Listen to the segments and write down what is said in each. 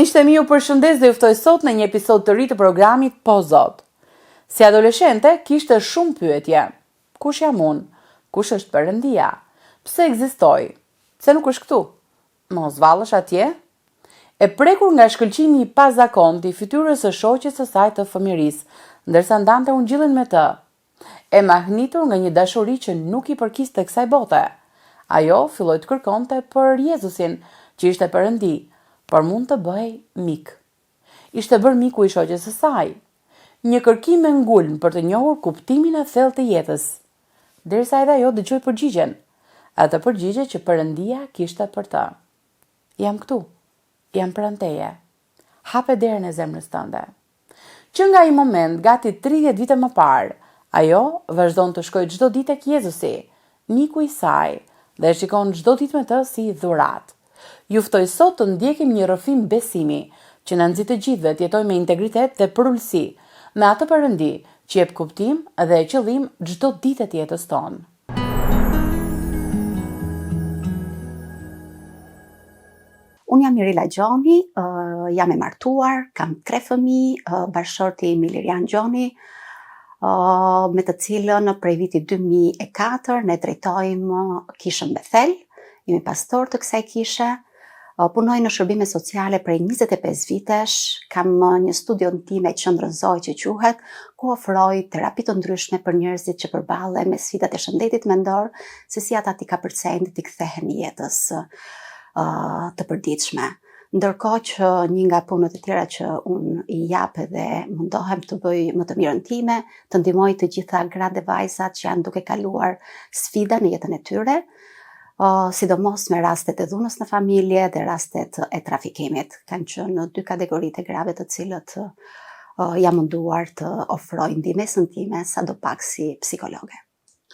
Miqtë e mi, ju përshëndes dhe juftoj sot në një episod të ri të programit Po Zot. Si adoleshente, kishte shumë pyetje. Kush jam unë? Kush është Perëndia? Pse ekzistoj? Pse nuk është këtu? Mos vallësh atje? E prekur nga shkëlqimi i pazakontë i fytyrës së shoqes së saj të fëmirisë, ndërsa ndante ungjillin me të. E mahnitur nga një dashuri që nuk i përkiste kësaj bote. Ajo filloi të kërkonte për Jezusin, që ishte Perëndi, por mund të bëhej mik. Ishte bërë miku i shoqes së saj. Një kërkim me ngulm për të njohur kuptimin e thellë të jetës. Derisa edhe ajo dëgjoi përgjigjen. Atë përgjigje që Perëndia kishte për të. Jam këtu. Jam pranë teje. Hape derën e zemrës tënde. Që nga ai moment, gati 30 vite më parë, ajo vazhdon të shkojë çdo ditë tek Jezusi, miku i saj, dhe shikon çdo ditë me të si dhuratë. Ju ftoj sot të ndjekim një rrëfim besimi, që na nxit të gjithëve të jetojmë me integritet dhe përulësi, me atë Perëndi që jep kuptim dhe qëllim çdo ditë të jetës tonë. Unë jam Mirila Gjoni, jam e martuar, kam 3 fëmijë, bashkëshorti Milirian Gjoni, me të cilën prej vitit 2004 ne drejtojmë kishën Bethel, jemi pastor të kësaj kishe, punoj në shërbime sociale prej 25 vitesh, kam një studion time Qendrën Zoj që quhet, ku ofroj terapi të ndryshme për njerëzit që përballen me sfidat e shëndetit mendor, se si ata t'i kapërcejnë dhe t'i kthehen jetës të përditshme. Ndërkohë që një nga punët e tjera që unë i jap dhe mundohem të bëj më të mirën time, të ndihmoj të gjitha gratë dhe vajzat që janë duke kaluar sfida në jetën e tyre, sidomos me rastet e dhunës në familje dhe rastet e trafikimit. Kanë qenë 2 kategoritë e grave të cilët jam munduar të ofroj ndihmesën time sadopak si psikologe,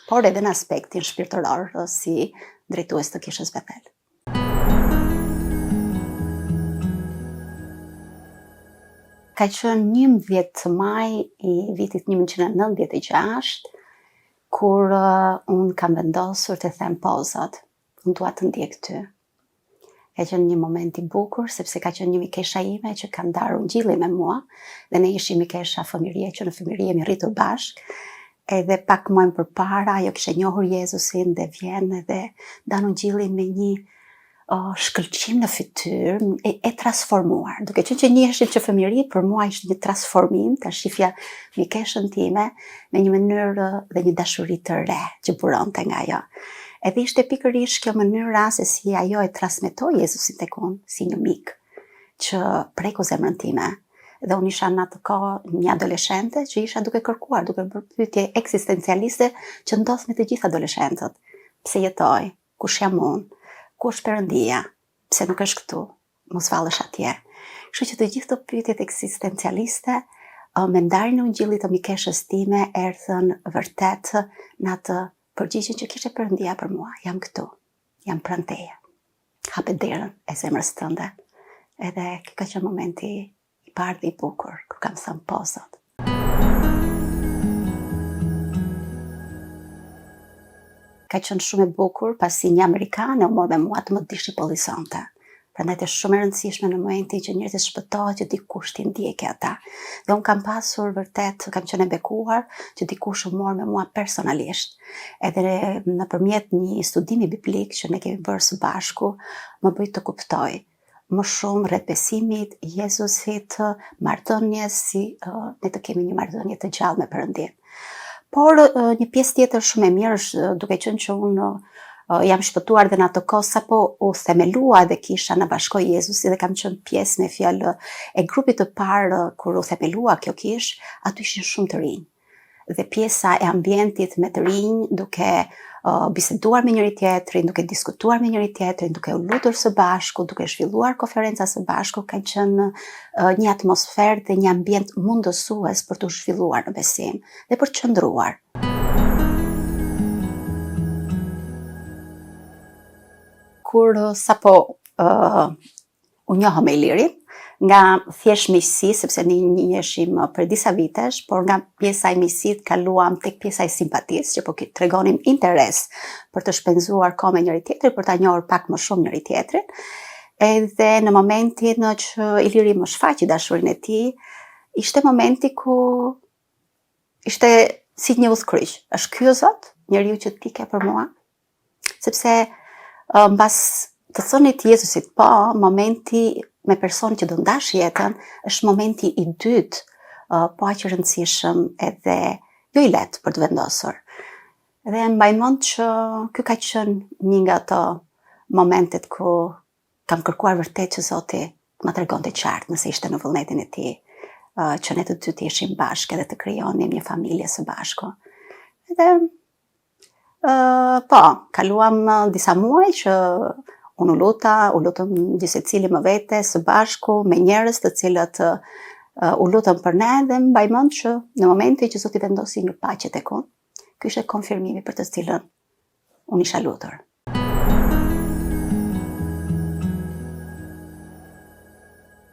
por edhe në aspektin shpirtëror si drejtues të kishës Bethel. Ka qenë 11 maj i vitit 1996, kur unë kam vendosur të them Po Zot, unë dua të ndjek ty. Ka qenë një moment i bukur, sepse ka qenë një mikesha ime që ka ndarë ungjillin me mua, dhe ne ishim mikesha fëmirie, që në fëmijëri jemi rritur bashk, edhe pak muaj përpara ajo kishte njohur Jezusin dhe vjen edhe dan ungjillin me një shkëlqim në fytyrë e transformuar. Duke qenë që njiheshim që fëmijëri, për mua ishte një transformim, ta shifja mikeshën time me një mënyrë dhe një dashuri të re që buronte nga ajo. Edhe ishte pikërisht kjo mënyra se si ajo e transmetoi Jezusin tek unë si një mik që preku zemrën time. Dhe unë isha në atë kohë një adoleshente që isha duke kërkuar, duke bërë pyetje eksistencialiste që ndodh me të gjithë adoleshentët. Pse jetoj? Kush jam unë? Ku është Perëndia? Pse nuk është këtu? Mos vallësh atje. Kështu që të gjithë këto pyetjet eksistencialiste me ndarjen e ungjillit të mikeshës time erdhën vërtet në atë përgjigjen që kishte Perëndia për mua. Jam këtu. Jam pranë teje. Hape derën e zemrës tënde. Edhe ka qenë momenti i parë dhe i bukur kur kam thënë Po Zot. Ka qenë shumë e bukur pasi një amerikane u mor me mua të më dishipollizonte. Prandaj është shumë e rëndësishme në momentin që njerëzit shpëtohet që dikush t'i ndjekë ata. Dhe unë kam pasur vërtet, kam qenë e bekuar që dikush u mor me mua personalisht. Edhe nëpërmjet një studimi biblik që ne kemi bërë së bashku, më bëi të kuptoj më shumë rreth besimit, Jezusit, marrëdhënies, si ne të kemi një marrëdhënie të gjallë me Perëndin. Por një pjesë tjetër shumë e mirë është duke qenë që unë jam shpëtuar dhe në ato kohë sapo u themelua dhe kisha në Bashkoj Jezusi dhe kam qenë pjesë me fjalë e grupit të parë kur u themelua kjo kish, aty ishin shumë të rinj. Dhe pjesa e ambientit me të rinj, duke biseduar me njëri tjetrin, duke diskutuar me njëri tjetrin, duke u lutur së bashku, duke zhvilluar konferenca së bashku, ka qenë një atmosferë dhe një ambient mundësues për të zhvilluar në besim dhe për të qëndruar. Kur sapo u njohëm me Ilirin, nga thjesht miqësi, sepse ne njiheshim për disa vitesh, por nga pjesa e miqësit kaluam tek pjesa e simpatisë, që po tregonim interes për të shpenzuar kohë me njëri tjetrin, për ta njohur pak më shumë njëri tjetrin. Edhe në momentin që Iliri më shfaqi dashurinë e tij, ishte momenti ku ishte si një udhkryq. Është ky o Zot, njeriu që ti ke për mua? Sepse mbas të thënit Jezusit po, momenti me personin që do ndash jetën është momenti i dytë, po aq i rëndësishëm edhe jo i lehtë për të vendosur. Dhe mbaj mend që ky ka qenë një nga ato momentet ku kam kërkuar vërtet që Zoti ma tregonte qartë nëse ishte në vullnetin e tij, që ne të dy të ishim bashkë edhe të krijonim një familje së bashku. Edhe po, kaluam disa muaj që unë u lutëm gjithë secili më vete, së bashku, me njerëz të cilët u lutëm për ne, dhe mbaj mend që në momentin që Zoti vendosi një paqe tek unë, ky ishte konfirmimi për të cilën unë isha lutur.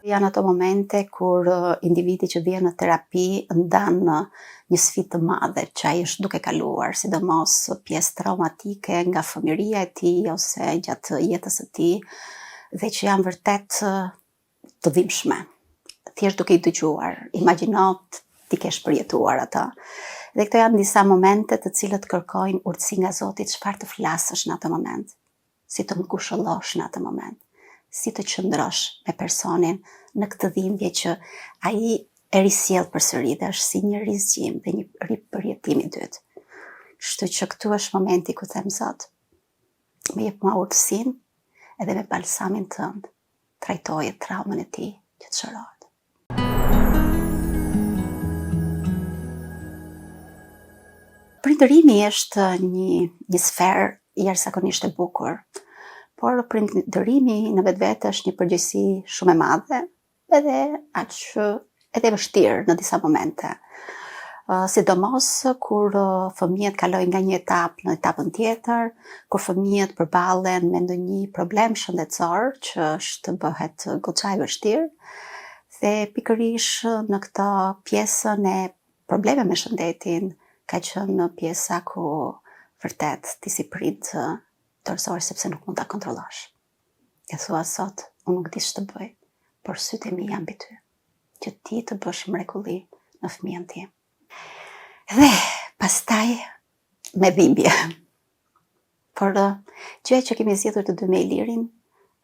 Janë ato momente kur individi që vjen në terapi ndan një sfidë të madhe që ai është duke kaluar, sidomos pjesë traumatike nga fëmijëria e tij ose gjatë jetës së tij, dhe që janë vërtet të dhimbshme. Thjesht duke i dëgjuar, imagjino ti kesh përjetuar ato. Dhe këto janë disa momente të cilët kërkojnë urtësi nga Zoti, çfarë të flasësh në atë moment, si të ngushëllosh në atë moment, si të qëndrosh me personin në këtë dhimbje që ai e risjell përsëri, dhe është si një rizgjim dhe një ripërjetim i dytë. Kështu që këtu është momenti ku them Zot, më jep mua urtësinë edhe me balsamin tënd trajtoje traumën e tij që të shërohet. Prindërimi është një sferë jashtëzakonisht e bukur, por prindërimi në vetvete është një përgjegjësi shumë e madhe, edhe aq edhe vështirë në disa momente. Sidomos kur fëmijët kalojnë nga një etapë në etapën tjetër, kur fëmijët përballen me ndonjë problem shëndetësor që bëhet goxha e vështirë, dhe pikërisht në këtë pjesën e probleme me shëndetin ka qenë pjesa ku vërtet ti si prind dorëzor sepse nuk mund ta kontrollosh. E thua sot, unë nuk di ç'të bëj, por sytë e mi janë mbi ty, që ti të bësh mrekulli në fëmijën tim. Dhe pastaj me dhimbje. Por gjëja që kemi zgjedhur të dy me Ilirin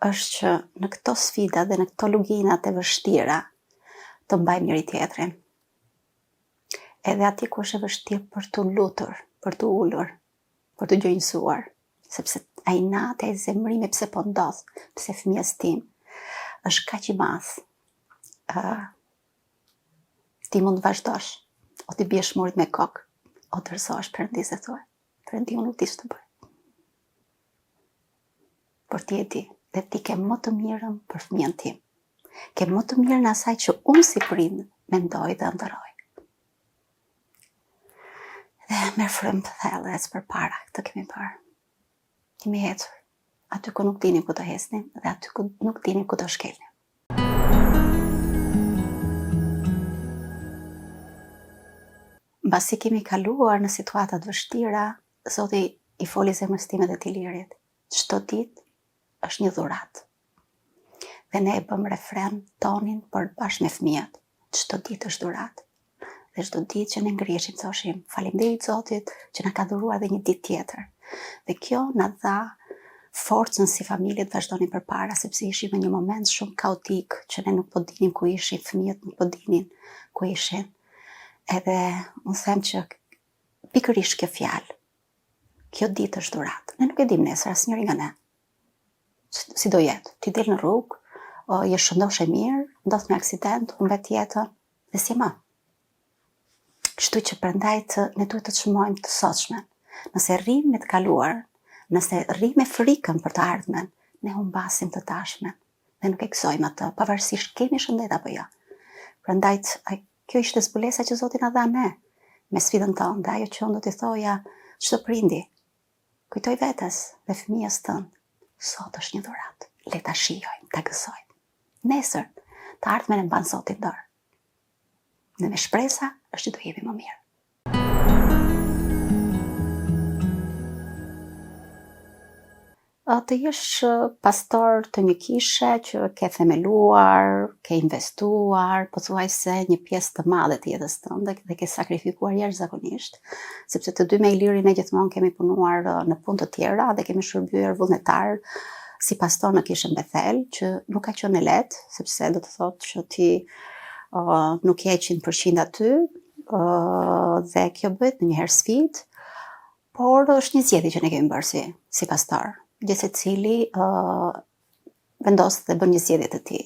është që në këto sfida dhe në këto luginat e vështira të mbajmë njëri tjetrin. Edhe ati ku është e vështirë për të lutur, për të ulur, për të gjojnësuar, sepse ai natë e zemrimi pse po ndodh, pse fëmijës tim është kaq i madh. Ti mund të vazhdosh, o ti biesh murit me kokë, o dorëzohesh Perëndisë dhe thuaj, Perëndi, unë nuk di ç'të bëj. Por ti e di, dhe ti ke më të mirën për fëmijën tim. Ke më të mirën asaj që unë si prind mendoj dhe ndëroj. Dhe merr frymë thellës përpara këtë kemi bërë. Kemi ecur aty ku nuk dini ku të hesnim dhe aty ku nuk dini ku të shkelnim. Mbasi kemi kaluar në situata të vështira, Zoti i foli zemrës time dhe të Ilirit. Çdo ditë është një dhuratë. Dhe ne e bëm refren tonin për bashkë me fëmijët. Çdo ditë është dhuratë. Dhe çdo ditë që ne ngriheshim thoshim faleminderit Zotit që na ka dhuruar edhe një ditë tjetër. Dhe kjo na dha forcën si familje të vazhdonim përpara, sepse ishim në një moment shumë kaotik që ne nuk po dinim ku ishin, fëmijët nuk po dinin ku ishin. Edhe unë them që pikërisht kjo fjalë, kjo ditë është dhuratë. Ne nuk e dim nesër asnjëri nga ne. Si do jetë? Ti del në rrugë, je shëndosh e mirë, ndodh një aksident, humbet jetën, dhe si më. Kështu që prandaj ne duhet të çmojmë të sotshmen. Nëse rrim me të kaluar, nëse rrim me frikën për të ardhmen, ne humbasim të tashmen dhe nuk e gëzojmë atë, pavarësisht kemi shëndet apo jo. Prandaj kjo ishte zbulesa që Zoti na dha ne me sfidën tonë, dhe ajo që unë do t'i thoja çdo prindi, kujtoj vetes dhe fëmijës tënd, sot është një dhuratë. Le ta shijojmë, ta gëzojmë. Nesër, të ardhmen e mban Zoti në dorë. Dhe me shpresa është që do jemi më mirë. të jesh pastor të një kishe që ke themeluar, ke investuar, pothuajse një pjesë të madhe të jetës tënde dhe ke sakrifikuar jashtëzakonisht, sepse të dy me Ilirin ne gjithmonë kemi punuar në punë të tjera dhe kemi shërbyer vullnetar si pastor në kishën Bethel, që nuk ka qenë e lehtë, sepse do të thotë që ti nuk je 100% aty, dhe kjo bëhet ndonjëherë sfidë, por është një zgjedhje që ne kemi bërë si pastor. Gjithë secili vendos dhe bën një zgjedhje të tij.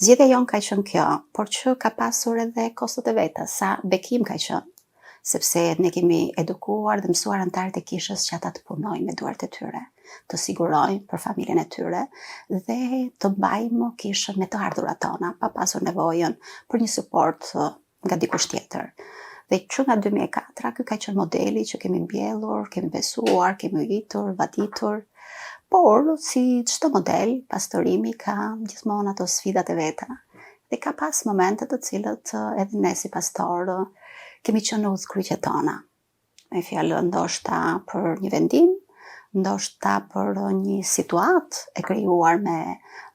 Zgjedhja jon ka qenë kjo, por që ka pasur edhe kostot e veta, sa bekim ka qenë, sepse ne kemi edukuar dhe mësuar anëtarët e kishës që ata të punojnë me duart e tyre, të sigurojnë për familjen e tyre dhe të mbajmë kishën me të ardhurat tona, pa pasur nevojën për një suport nga dikush tjetër. Dhe që nga 2004, ky ka qenë modeli që kemi mbjellur, kemi besuar, kemi ujitur, vaditur, por si çdo model, pastorimi ka gjithmonë ato sfidat e veta. Dhe ka pas momente të cilët edhe ne si pastor kemi qenë në udhkryqjet tona. Me fjalë, ndoshta për një vendim, ndoshta për një situatë e krijuar me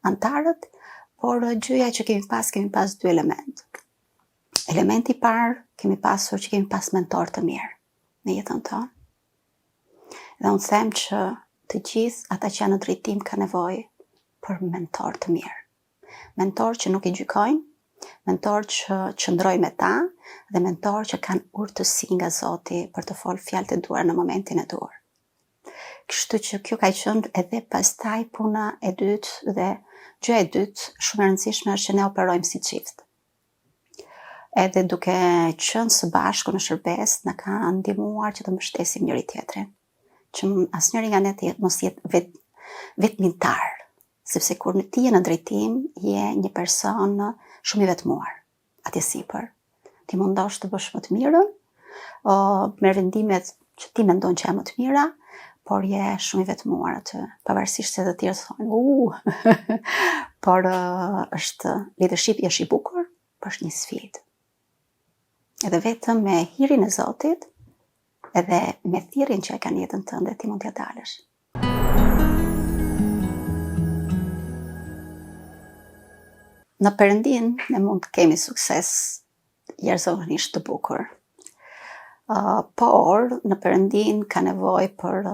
antarët, por gjëja që kemi pas dy elementë. Elementi i parë kemi pasur që kemi pas mentor të mirë në jetën tonë. Dhe unë them që të gjithë ata që janë në drejtim ka nevojë për mentor të mirë. Mentor që nuk i gjykojnë, mentor që qëndrojnë me ta dhe mentor që kanë urtësi nga Zoti për të folë fjalët e duhura në momentin e duhur. Kështu që kjo ka qenë edhe pastaj puna e dytë dhe gjëja e dytë shumë e rëndësishme është që ne operojmë si çift. Edhe duke qenë së bashku në shërbes, na ka ndihmuar që të mbështesim njëri tjetrin, që asnjëri nga ne të mos jetë vetmintar, sepse kur ti je në drejtim, je një person shumë i vetmuar, atje sipër. Ti mundosh të bësh më të mirën, me vendimet që ti mendon që janë më të mira, por je shumë i vetmuar aty, pavarësisht se të tjerë thonë, por leadershipi është i bukur, por është një sfidë. Edhe vetëm me hirin e Zotit, edhe me thirrjen që e ka në jetën tënde, ti mund t'ja dalësh. Në Perëndin ne mund të kemi sukses jashtëzakonisht të bukur. Por në Perëndin ka nevojë për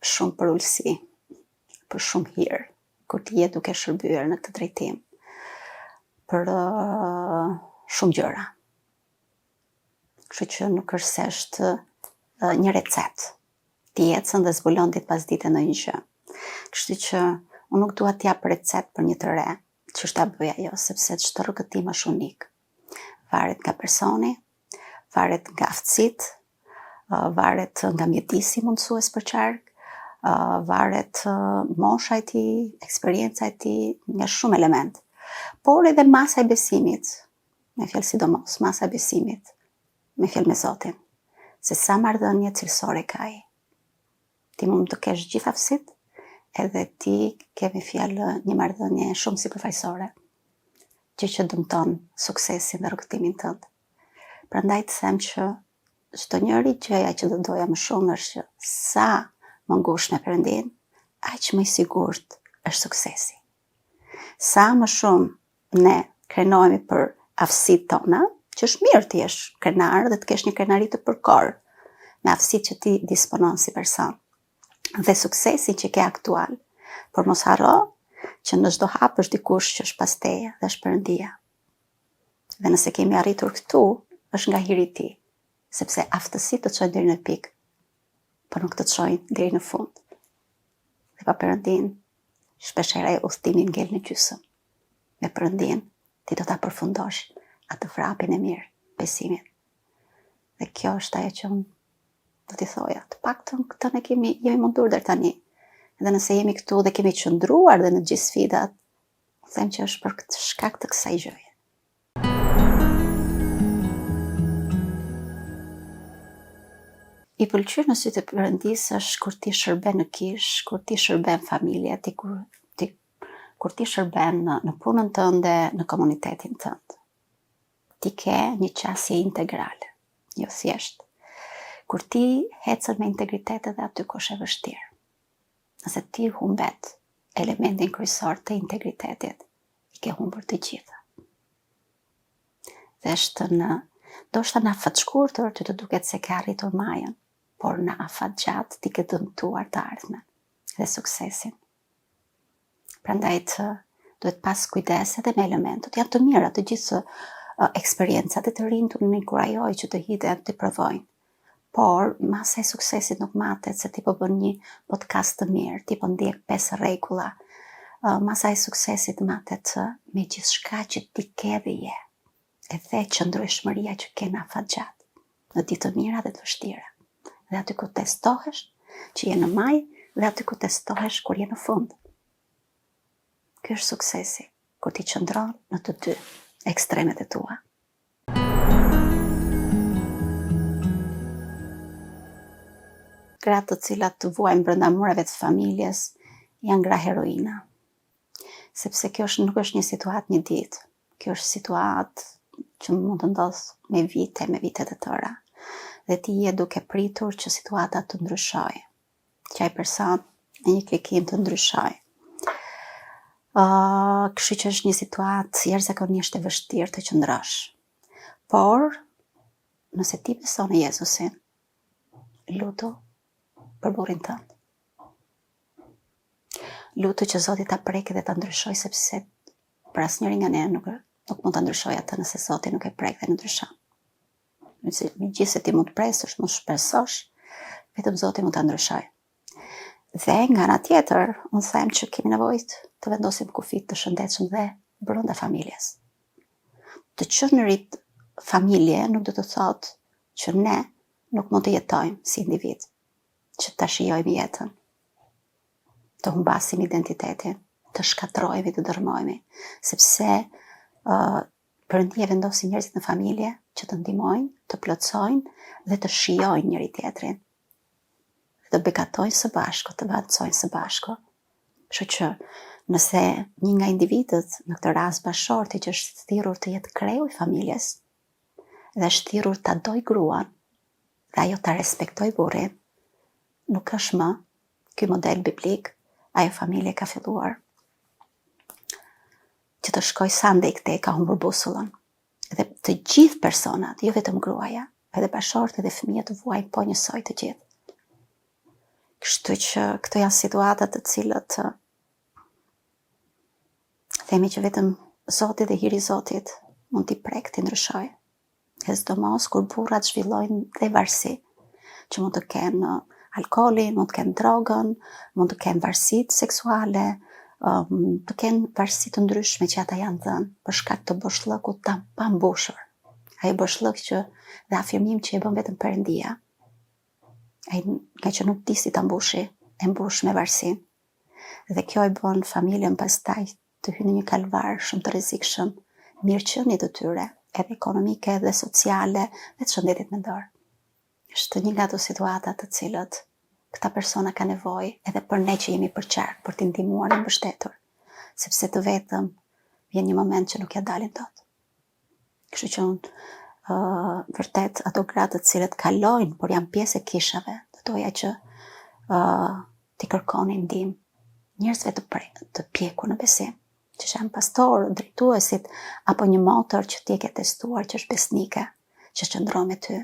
shumë përullësi, për shumë hir, kur ti je duke shërbyer në këtë drejtim, për shumë gjëra. Kështu që nuk është se është një recetë. Ti ecën dhe zbulon ditë pas dite në një gjë. Kështu që unë nuk dua t'jap recetë për një të re, që ta bëj ajo, sepse çdo rrugëtim është unik. Varet nga personi, varet nga aftësitë, varet nga mjedisi mundësues për qark, varet mosha e tij, eksperjenca e tij, nga shumë element. Por edhe masa e besimit, me fjalë sidomos, masa e besimit, me fjalë me Zotin, se sa marrëdhënie cilësore ka ai. Ti mund të kesh gjithë aftësitë, edhe ti ke me fjalë një marrëdhënie shumë sipërfaqësore, gjë që dëmton suksesin dhe rrugtimin tënd. Prandaj të them që çdo njeri gjëja që do doja më shumë është që sa më ngushtë në Perëndin, aq më i sigurt është suksesi. Sa më shumë ne krenohemi për aftësitë tona, që është mirë të jesh krenar dhe të kesh një krenari të përkor me aftësitë që ti disponon si person. Dhe suksesi që ke aktual, por mos harro që në çdo hap është dikush që është pas teje dhe është Perëndia. Dhe nëse kemi arritur këtu, është nga hiri i tij, sepse aftësitë të çojnë deri në pikë, por nuk të çojnë deri në fund. Dhe pa Perëndin, shpeshherë udhëtimi ngel në gjysmë. Me Perëndin, ti do ta përfundosh atë vrapin e mirë, besimin. Dhe kjo është ajo që unë do t'i thoja. Të paktën këtë ne jemi mundur deri tani. Dhe nëse jemi këtu dhe kemi qëndruar dhe në gjithë sfidat, them që është për këtë shkak të kësaj gjëje. I pëlqyer në sytë e Perëndisë është kur ti shërben në kish, kur ti shërben familje, kur ti shërben në punën tënde, në komunitetin tënd. Ti ke një qasje integrale, jo thjesht. Kur ti hecën me integritet edhe aty ku është e vështirë. Nëse ti humbet elementin kryesor të integritetit, i ke humbur të gjitha. Dhe është ndoshta në afat shkurtër që të duket se ke arritur majën, por në afat gjatë ti ke dëmtuar të ardhmen dhe suksesin. Prandaj duhet pas kujdes edhe me elementët. Janë të mira të gjithë eksperiencat e të rinj unë inkurajoj që të hidhen të provojnë. Por masa e suksesit nuk matet se ti po bën një podcast të mirë, ti po ndjek 5 rregulla. Masa e suksesit matet me gjithçka që ti ke dhe je. Edhe qëndrueshmëria që ke në afat gjatë, në ditë të mira dhe të vështira. Dhe aty ku testohesh që je në maj dhe aty ku testohesh kur je në fund. Ky është suksesi, kur ti qëndron në të dy ekstremet e tua. Gratë të cilat të vuajnë brenda mureve të familjes janë gra heroina. Sepse kjo nuk është një situatë një ditë. Kjo është situatë që mund të ndodhë me vite të tëra. Dhe ti je duke pritur që situata të ndryshojë. Që ai person në një klikim të ndryshojë. Kështu që është një situatë jashtëzakonisht e vështirë të qëndrosh. Por, nëse ti beson në Jezusin, lutu për burrin tënd. Lutu që Zoti ta prekë dhe ta ndryshojë, sepse për asnjërin nga ne nuk mund ta ndryshojë atë nëse Zoti nuk e prek dhe ndryshon. Megjithëse ti mund të presësh, mund të shpresosh, vetëm Zoti mund ta ndryshojë. Dhe nga ana tjetër, unë them që kemi nevojë të vendosim kufit të shëndetshëm dhe brenda familjes. Të qenurit familje nuk do të thotë që ne nuk mund të jetojmë si individ, që ta shijojmë jetën, të humbasim identitetin, të shkatrojmë, të dërmojmë, sepse Perëndia vendosi njerëzit në familje që të ndihmojnë, të plotësojnë dhe të shijojnë njëri tjetrin. Të bekatojnë së bashku, të avancojnë së bashku. Kështu që nëse një nga individët, në këtë rast bashorti që është thirrur të jetë kreu i familjes, dhe është thirrur ta dojë gruan, dhe ajo ta respektoj burrin, nuk është më ky model biblik, ajo familje ka filluar që të shkoj sa ndej këtej, ka humbur busullën. Dhe të gjithë personat, jo vetëm gruaja, edhe bashorti dhe fëmijët vuajnë po njësoj të gjithë. Kështu që këto janë situata të cilat themi që vetëm Zoti dhe hiri i Zotit mund t'i prek t'i ndryshojë. E sidomos kur burrat zhvillojnë dhe varësi, që mund të kenë alkoolin, mund të kenë drogën, mund të kenë varësitë seksuale, të kenë varësi të ndryshme që ata janë dhënë për shkak të boshllëkut të pambushur. Ai boshllëk që dhe afirmim që e bën vetëm Perëndia. Ai nga që nuk di si ta mbushi, e mbush me varësinë. Dhe kjo e bën familjen pastaj të hyjë në një kalvar shumë të rrezikshëm, mirëqeniet të tyre, edhe ekonomike dhe sociale dhe të shëndetit mendor. Është një nga ato situata të cilat këta persona ka nevojë edhe për ne që jemi përqark, për t'i ndihmuar e mbështetur, sepse të vetëm vjen një moment që nuk ja dalin dot. Kështu që vërtet ato gratë të cilët kalojnë, por janë pjesë e kishave, të doja që t'i kërkonin ndihmë njerëzve të pjekur në besim, që janë pastorë, drejtuesit, apo një motër që ti e ke testuar që është besnike, që qëndron me ty,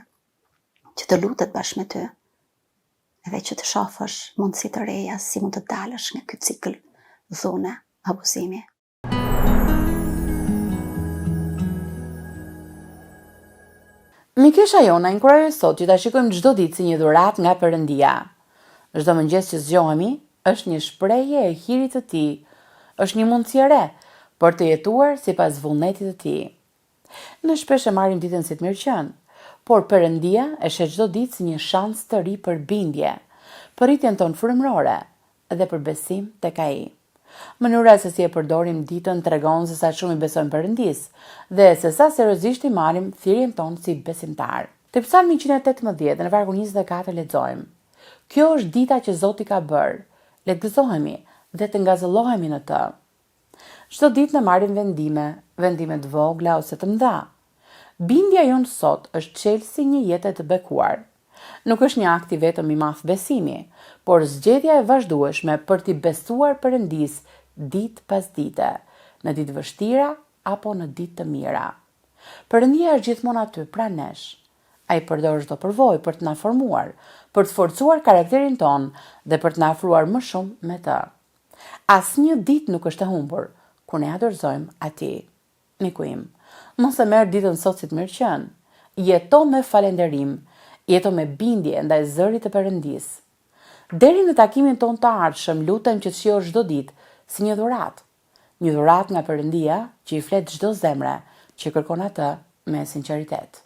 që të lutet bashkë me ty, edhe që të shofësh mundësi të reja si mund të dalësh nga ky cikël dhune, abuzimi. Mikesha jona inkurajoj sot që ta shikojmë çdo ditë si një dhuratë nga Perëndia. Çdo mëngjes që zgjohemi është një shprehje e hirit të Tij, është një mundësi e re për të jetuar sipas vullnetit të Tij. Ne shpesh e marrim ditën si të mirëqen, por Perëndia e sheh çdo ditë si një shans të ri për bindje, për rritjen tonë frymërore dhe për besim tek Ai. Mënyra se si e përdorim ditën tregon se sa shumë i besojmë Perëndis dhe se sa seriozisht i marrim thirrjen tonë si besimtar. Te Psalmi 118 në vargun 24 lexojmë: Kjo është dita që Zoti ka bërë, le të gëzohemi dhe të ngazëllohemi në të. Çdo ditë ne marrim vendime të vogla ose të mëdha. Bindja jonë sot është çelësi një jete të bekuar. Nuk është një akt i vetëm i madh besimi, por zgjedhja e vazhdueshme për t'i besuar Perëndis ditë pas dite, në ditë vështira apo në ditë të mira. Perëndia është gjithmonë aty pranë nesh. Ai përdor çdo përvojë për të na formuar, për të forcuar karakterin ton dhe për të na afruar më shumë me të. Asnjë ditë nuk është e humbur kur ne adorzojmë atij. Miku im, mos e merr ditën sot si të mirëqen. Jeto me falënderim, jeto me bindje ndaj zërit të Perëndis. Deri në takimin ton të ardhshëm, lutem që të shijosh çdo ditë si një dhuratë. Një dhuratë nga Perëndia që i flet çdo zemre që kërkon atë me sinqeritet.